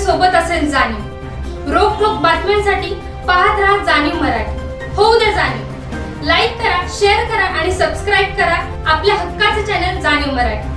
सोबत असेल जाणीव। रोखोक बातम्यांसाठी पाहत राहा जाणीव मराठी। होऊ दे जाणीव। लाईक करा, शेअर करा आणि सबस्क्राईब करा आपल्या हक्काचे चॅनल जाणीव मराठी।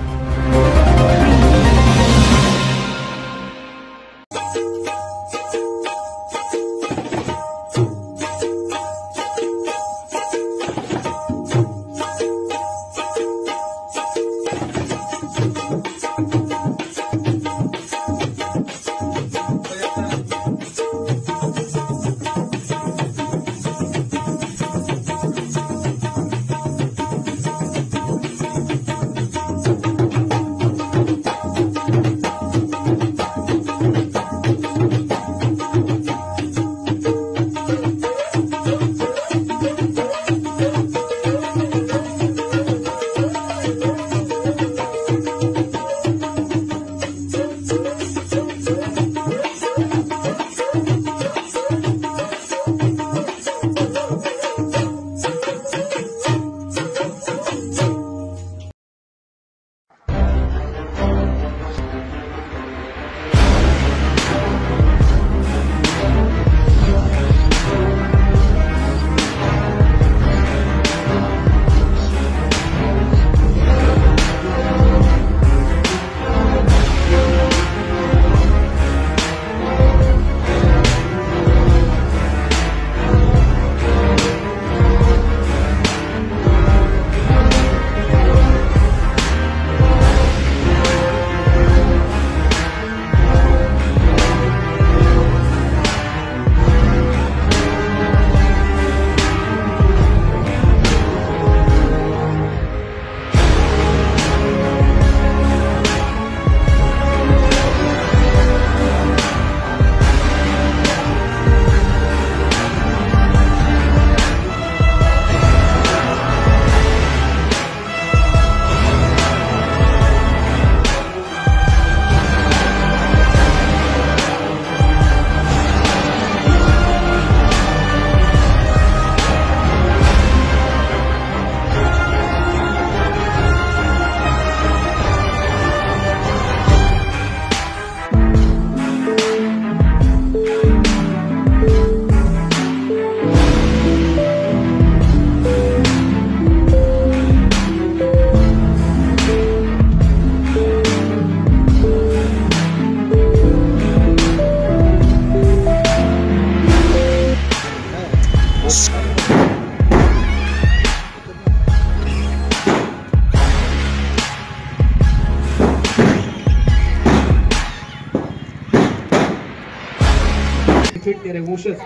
तेरे इमोशंस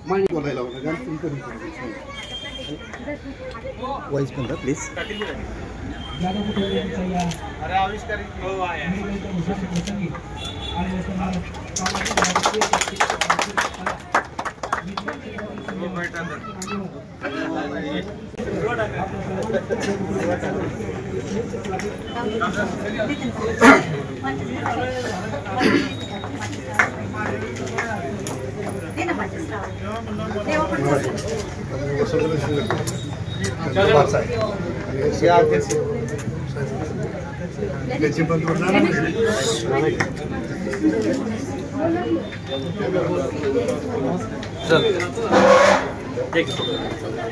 माइंड बोलायला होता गान तुम करू वॉइस बंद प्लीज ज्यादा कुछ चाहिए अरे आविष्कार हो आया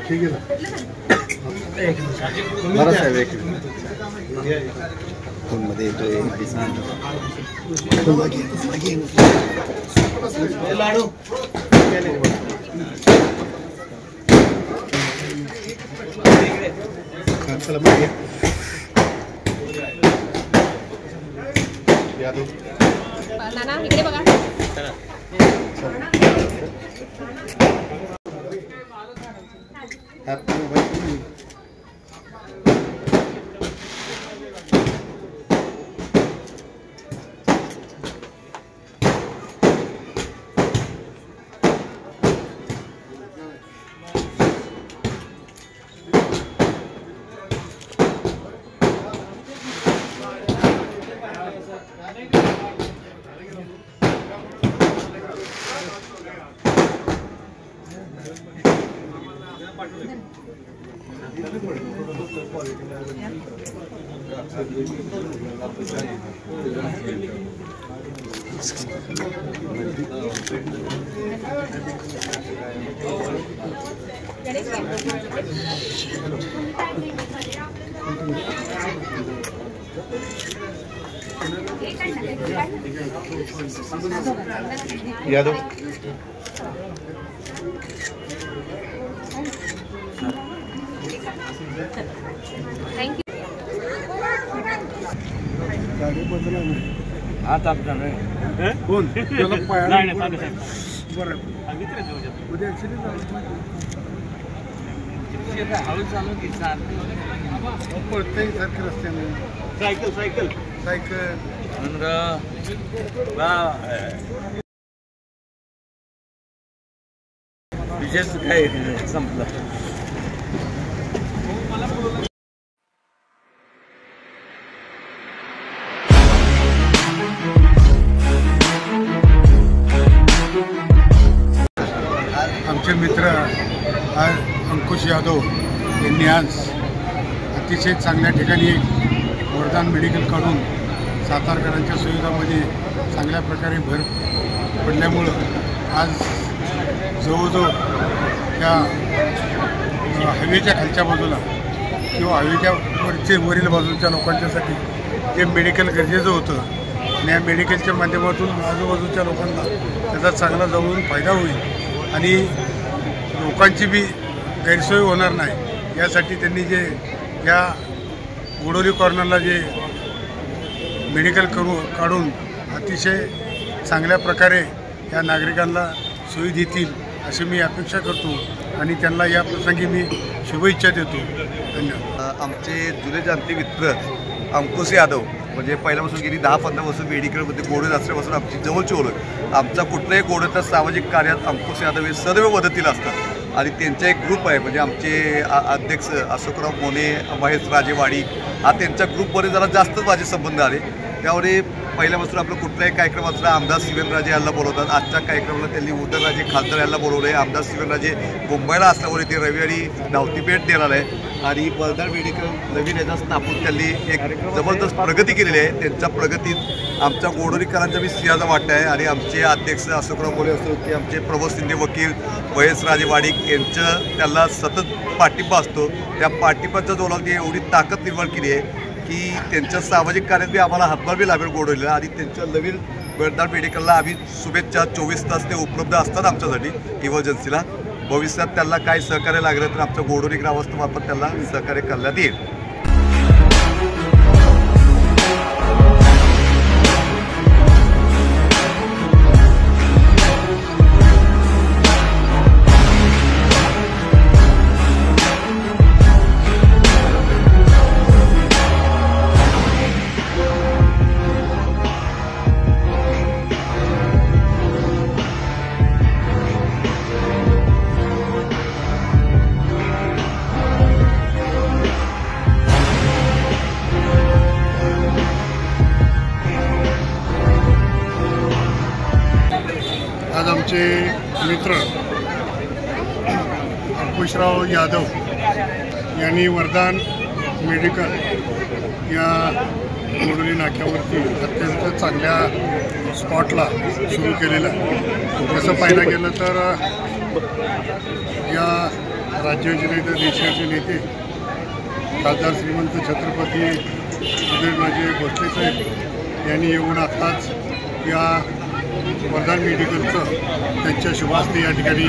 ठीक है बरं साहेब एक फोनमध्ये येतोय लाडू चला मग नाना इकडे बघा यादव हात आपला कोण हळू चालू की पडतंय सारखं रस्त्याने सायकल सायकल सायकल विशेष काय संपलं. आमचे मित्र अंकुश यादव यांनी आज अतिशय चांगल्या ठिकाणी वरदान मेडिकल काढून सातारकरांच्या सुविधांमध्ये चांगल्या प्रकारे भर पडल्यामुळं आज जवळजवळ त्या हवेच्या खालच्या बाजूला किंवा हवेच्या वरील बाजूच्या लोकांच्यासाठी जे मेडिकल गरजेचं होतं आणि या मेडिकलच्या माध्यमातून आजूबाजूच्या लोकांना त्याचा चांगला जवळून फायदा होईल आणि लोकांची बी गैरसोय होणार नाही यासाठी त्यांनी जे या गोडोली कॉर्नरला जे मेडिकल काढून अतिशय चांगल्या प्रकारे या नागरिकांना सोयी देतील अशी मी अपेक्षा करतो आणि त्यांना या प्रसंगी मी शुभेच्छा देतो. धन्यवाद. आमचे जुने जाणते मित्र अंकुश यादव म्हणजे पहिल्यापासून गेली 10-15 वर्ष मेडिकलमध्ये गोडे असल्यापासून आमची जवळची ओळख. आमचा कुठल्याही गोडेच्या सामाजिक कार्यात अंकुश यादव हे सर्व मदतीला असतात आणि त्यांचा एक ग्रुप आहे म्हणजे आमचे अध्यक्ष अशोकराव मोने, महेश राजेवाडी हा त्यांच्या ग्रुपमध्ये जरा जास्तच माझे संबंध आले. त्यामुळे पहिल्यापासून आपलं कुठलाही कार्यक्रम असला आमदार शिवेंद्रराजे यांना बोलवतात. आजच्या कार्यक्रमाला त्यांनी उदयनराजे खासदार यांना बोलवलं आहे. आमदार शिवेंद्रराजे मुंबईला असल्यामुळे ते रविवारी धावती भेट देणार आहे आणि वरदान मेडिकल नवीन याचा स्थापन त्यांनी एक जबरदस्त प्रगती केलेली आहे. त्यांच्या प्रगतीत आमच्या गोडोलीकरांचा बी सिंहाचा वाटा आहे आणि आमचे अध्यक्ष अशोकराव मोरे असो की आमचे प्रभू शिंदे वकील महेश राजेवाडी यांचं त्यांना सतत पाठिंबा असतो. त्या पाठिंबाच्या जोरावर ती एवढी ताकद निर्माण केली आहे की त्यांच्या सामाजिक कार्यात बी आम्हाला हातभार बी लागेल गोडोलीला आणि त्यांच्या नवीन वरदान मेडिकलला आम्ही शुभेच्छा 24 तास ते उपलब्ध असतात आमच्यासाठी इमर्जन्सीला. भविष्यात त्यांना काही सहकार्य लागलं तर आमच्या गोडोली ग्रामस्थामार्फत त्यांना सहकार्य करण्यात येईल. आज आमचे मित्र अंकुशराव यादव यांनी वरदान मेडिकल या गोडोली नाक्यावरती अत्यंत चांगल्या स्पॉटला सुरू केलेलं आहे. तसं पाहायला गेलं तर या राज्याचे नाही तर देशाचे नेते खासदार श्रीमंत छत्रपती उदयनराजे भोसले साहेब यांनी येऊन आत्ताच या वरदान मेडिकलचं त्यांच्या शुभास्ते या ठिकाणी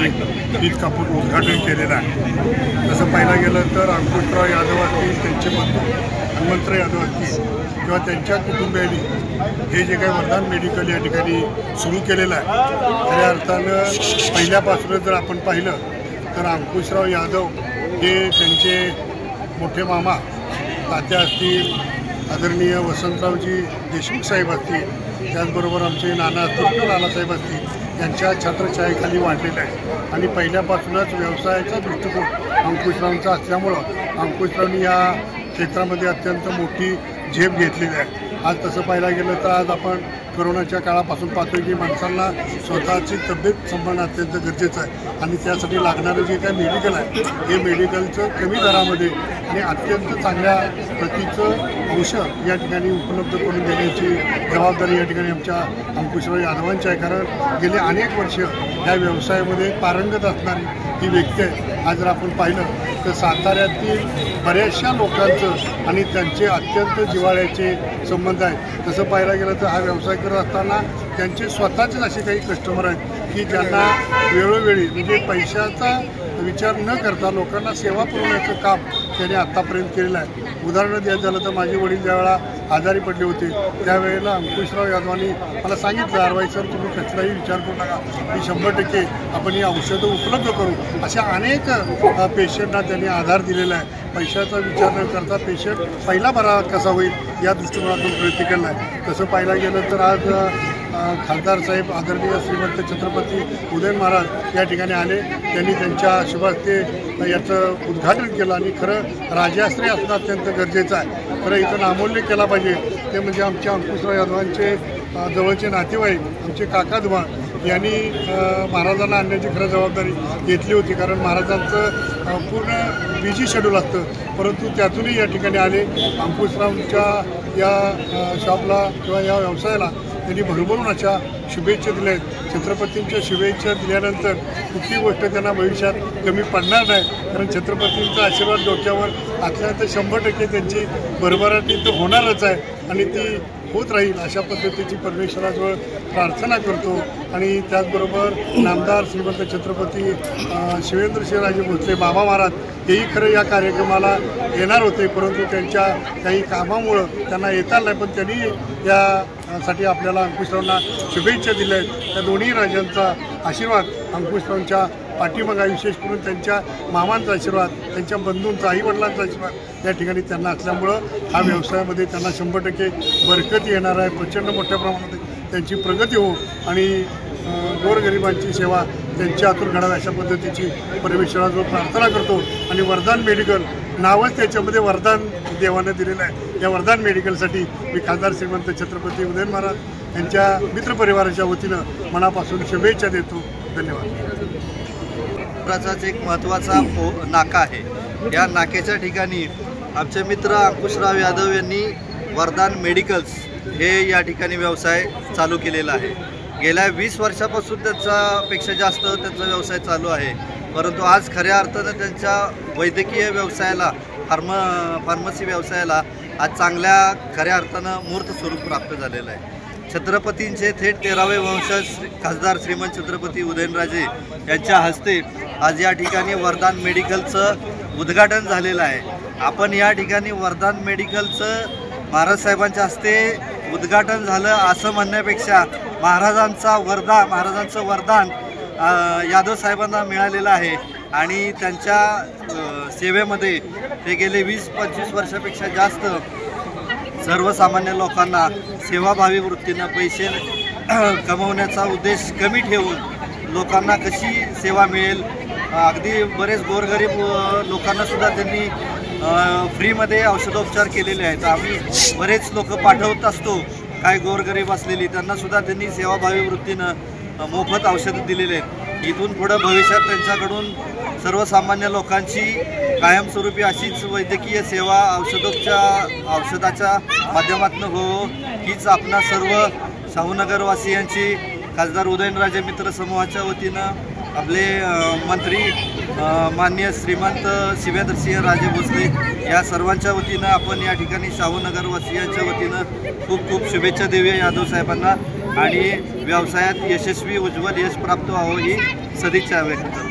ईद कापून उद्घाटन केलेलं आहे. तसं पाहायला गेलं तर अंकुशराव यादव असतील, त्यांचे बंधू हनुमंतराव यादव असतील किंवा त्यांच्या कुटुंबियांनी हे जे काही वरदान मेडिकल या ठिकाणी सुरू केलेलं आहे खऱ्या अर्थानं पहिल्यापासूनच जर आपण पाहिलं तर अंकुशराव यादव हे त्यांचे मोठे मामा तात्या असतील, आदरणीय वसंतरावजी देशमुख साहेब असतील, त्याचबरोबर आमचे नाना कृष्ण नानासाहेब असतील यांच्या छत्रछायेखाली वाढलेलं आहे आणि पहिल्यापासूनच व्यवसायाचा दृष्टिकोन अंकुशरावांचा असल्यामुळं अंकुशरावांनी या क्षेत्रामध्ये अत्यंत मोठी झेप घेतलेली आहे. आज तसं पाहायला गेलं तर आज आपण कोरोनाच्या काळापासून पाहतोय की माणसांना स्वतःची तब्येत सांभाळणं अत्यंत गरजेचं आहे आणि त्यासाठी लागणारं जे काही मेडिकल आहे हे मेडिकलचं कमी दरामध्ये आणि अत्यंत चांगल्या प्रतीचं औषध या ठिकाणी उपलब्ध करून देण्याची जबाबदारी या ठिकाणी आमच्या अंकुशराव यादवांची आहे. कारण गेली अनेक वर्ष या व्यवसायामध्ये पारंगत असणारी ही व्यक्ती आहे. आज जर आपण पाहिलं तर साताऱ्यातील बऱ्याचशा लोकांचं आणि त्यांचे अत्यंत जिव्हाळ्याचे संबंध आहेत. तसं पाहायला गेलं तर हा व्यवसाय करत असताना त्यांचे स्वतःचेच असे काही कस्टमर आहेत की ज्यांना वेळोवेळी म्हणजे पैशाचा विचार न करता लोकांना सेवा पुरवण्याचं काम त्यांनी आत्तापर्यंत केलेलं आहे. उदाहरण द्यायचं झालं तर माझे वडील ज्यावेळेला आजारी पडले होते त्यावेळेला अंकुशराव यादवांनी मला सांगितलं, आरवाई सर तुम्ही कसलाही विचार करू नका, मी 100% आपण ही औषधं उपलब्ध करू. अशा अनेक पेशंटना त्यांनी आधार दिलेला आहे. पैशाचा विचार न करता पेशंट पहिला बरा कसा होईल या दृष्टिकोनातून प्रयत्न केला आहे. तसं पाहायला गेलं तर आज खासदार साहेब आदरणीय श्रीमंत छत्रपती उदयन महाराज या ठिकाणी आले. त्यांनी त्यांच्या शुभास्ते याचं उद्घाटन केलं आणि खरं राजाश्रय असणं अत्यंत गरजेचं आहे. खरं इथं नामोल्लेख केला पाहिजे ते म्हणजे आमच्या अंकुशराव यादवांचे जवळचे नातेवाईक आमचे काका धुमाळ यांनी महाराजांना आणण्याची खरं जबाबदारी घेतली होती. कारण महाराजांचं पूर्ण बिझी शेड्यूल असतं, परंतु त्यातूनही या ठिकाणी आले. अंकुशरावच्या या शॉपला किंवा या व्यवसायाला त्यांनी भरभरून अशा शुभेच्छा दिल्या आहेत. छत्रपतींच्या शुभेच्छा दिल्यानंतर कुठली गोष्ट त्यांना भविष्यात कमी पडणार नाही. कारण छत्रपतींचा आशीर्वाद डोक्यावर असल्यानंतर 100% त्यांची भरभराटी तर होणारच आहे आणि ती होत राहील अशा पद्धतीची परमेश्वराजवळ प्रार्थना करतो. आणि त्याचबरोबर नामदार श्रीमंत छत्रपती शिवेंद्रसिंहराजे भोसले बाबा महाराज हेही खरं या कार्यक्रमाला येणार होते, परंतु त्यांच्या काही कामामुळं त्यांना येता नाही. पण त्यांनी यासाठी आपल्याला अंकुशरावांना शुभेच्छा दिल्या आहेत. त्या दोन्ही राजांचा आशीर्वाद अंकुशरावांच्या पाठीमागा, विशेष करून त्यांच्या मामांचा आशीर्वाद, त्यांच्या बंधूंचा, आईवडिलांचा आशीर्वाद या ठिकाणी त्यांना असल्यामुळं हा व्यवसायामध्ये त्यांना 100% बरकती येणार आहे. प्रचंड मोठ्या प्रमाणात त्यांची प्रगती हो आणि गोरगरिबांची सेवा त्यांच्या हातून घडावी अशा पद्धतीची परमेश्वराजवळ प्रार्थना करतो. आणि वरदान मेडिकल नावच त्याच्यामध्ये वरदान देवानं दिलेलं आहे. या वरदान मेडिकलसाठी मी खासदार श्रीमंत छत्रपती उदयन महाराज यांच्या मित्रपरिवाराच्या वतीनं मनापासून शुभेच्छा देतो. धन्यवाद. एक महत्त्वाचा नाका आहे. या नाक्याच्या ठिकाणी आमचे मित्र अंकुशराव यादव यांनी वरदान मेडिकल्स हे या ठिकाणी व्यवसाय चालू केलेला आहे. गेल्या 20 वर्षापासून त्याच्यापेक्षा जास्त त्यांचा व्यवसाय चालू आहे. परंतु आज खऱ्या अर्थानं त्यांच्या वैद्यकीय व्यवसायाला फार्मसी व्यवसायाला आज चांगल्या खऱ्या अर्थानं मूर्त स्वरूप प्राप्त झालेलं आहे. छत्रपतींचे थेट 13वे वंशज खासदार श्रीमंत छत्रपती उदयनराजे यांच्या हस्ते आज या ठिकाणी वरदान मेडिकलचं उद्घाटन झालेलं आहे. आपण या ठिकाणी वरदान मेडिकलचं महाराज साहेबांच्या हस्ते उद्घाटन झालं असं म्हणण्यापेक्षा महाराजांचं वरदान यादव साहेबांना मिळालेलं आहे आणि त्यांच्या सेवेमध्ये ते गेले 20-25 वर्षापेक्षा जास्त सर्वसामान्य लोकांना सेवाभावी वृत्तीनं पैसे कमवण्याचा उद्देश कमी ठेवून लोकांना कशी सेवा मिळेल, अगदी बरेच गोरगरीब लोकांनासुद्धा त्यांनी फ्रीमध्ये औषधोपचार केलेले आहेत. आम्ही बरेच लोक पाठवत असतो काय गोरगरीब असलेली, त्यांनासुद्धा त्यांनी सेवाभावी वृत्तीनं मोफत औषधं दिलेले आहेत. इथून पुढं भविष्यात त्यांच्याकडून सर्वसामान्य लोकांची कायमस्वरूपी अशीच वैद्यकीय सेवा औषधाच्या माध्यमातून हो हीच आपणा सर्व शाहूनगरवासियांची खासदार उदयनराजे मित्र समूहाच्या वतीनं आपले मंत्री माननीय श्रीमंत शिवेंद्रसिंहराजे भोसले या सर्वांच्या वतीनं आपण या ठिकाणी शाहूनगरवासियांच्या वतीनं खूप खूप शुभेच्छा देऊया यादव साहेबांना आणि व्यवसायात यशस्वी उज्ज्वल यश प्राप्त व्हावं ही सदिच्छा व्यक्त करतो.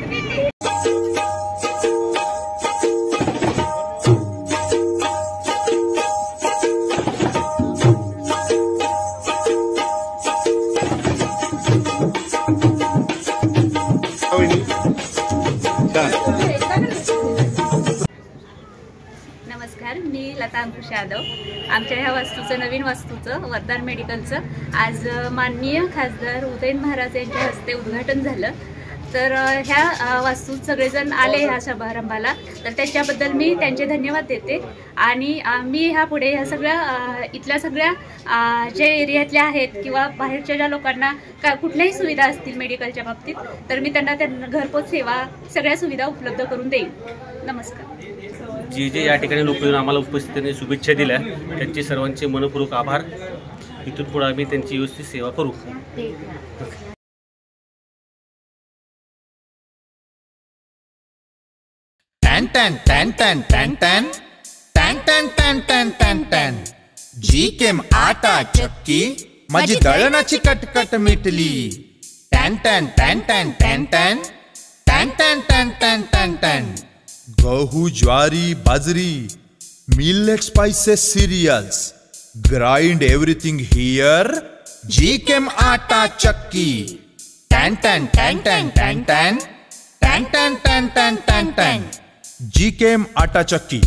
नमस्कार, मी लता अंकुश यादव. आमच्या ह्या वास्तूचं नवीन वास्तूचं वरदान मेडिकलचं आज माननीय खासदार उदयन महाराज यांच्या हस्ते उद्घाटन झालं. तर ह्या वास्तूत सगळेजण आले ह्या समारंभाला, तर त्याच्याबद्दल मी त्यांचे धन्यवाद देते. आणि मी ह्या पुढे ह्या सगळ्या इथल्या सगळ्या जे एरियातल्या आहेत किंवा बाहेरच्या ज्या लोकांना कुठल्याही सुविधा असतील मेडिकलच्या बाबतीत, तर मी त्यांना घरपोच सेवा सगळ्या सुविधा उपलब्ध करून देईन. नमस्कार. जे जे या ठिकाणी लोक येऊन आम्हाला उपस्थितीने शुभेच्छा दिल्या त्यांचे सर्वांचे मनपूर्वक आभार. इथून पुढे आम्ही त्यांची व्यवस्थित सेवा करू. जीकेम आटा चक्की माझी दळणाची कटकट मिटली. टॅन टॅन टॅन टॅन टॅन टॅन टॅन टॅन टॅन टॅन टॅन टॅन. गहू ज्वारी बाजरी millet spices cereals grind everything here. जीकेम आटा चक्की. टॅन टॅन टॅन टॅन टॅन टॅन टॅन टॅन टॅन टॅन टॅन टॅन. जीकेम आटा चक्की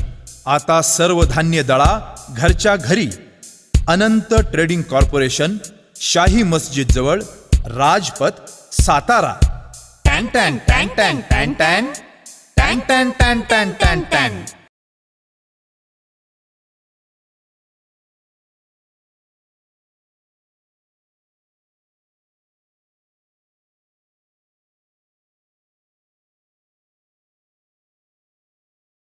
आता सर्व धान्य दळा घरच्या घरी. अनंत ट्रेडिंग कॉर्पोरेशन, शाही मस्जिद जवळ, राजपथ, सातारा. टॅन टॅन टॅन टॅन टॅन टॅन टॅन टॅन टॅन टॅन टॅन टॅन.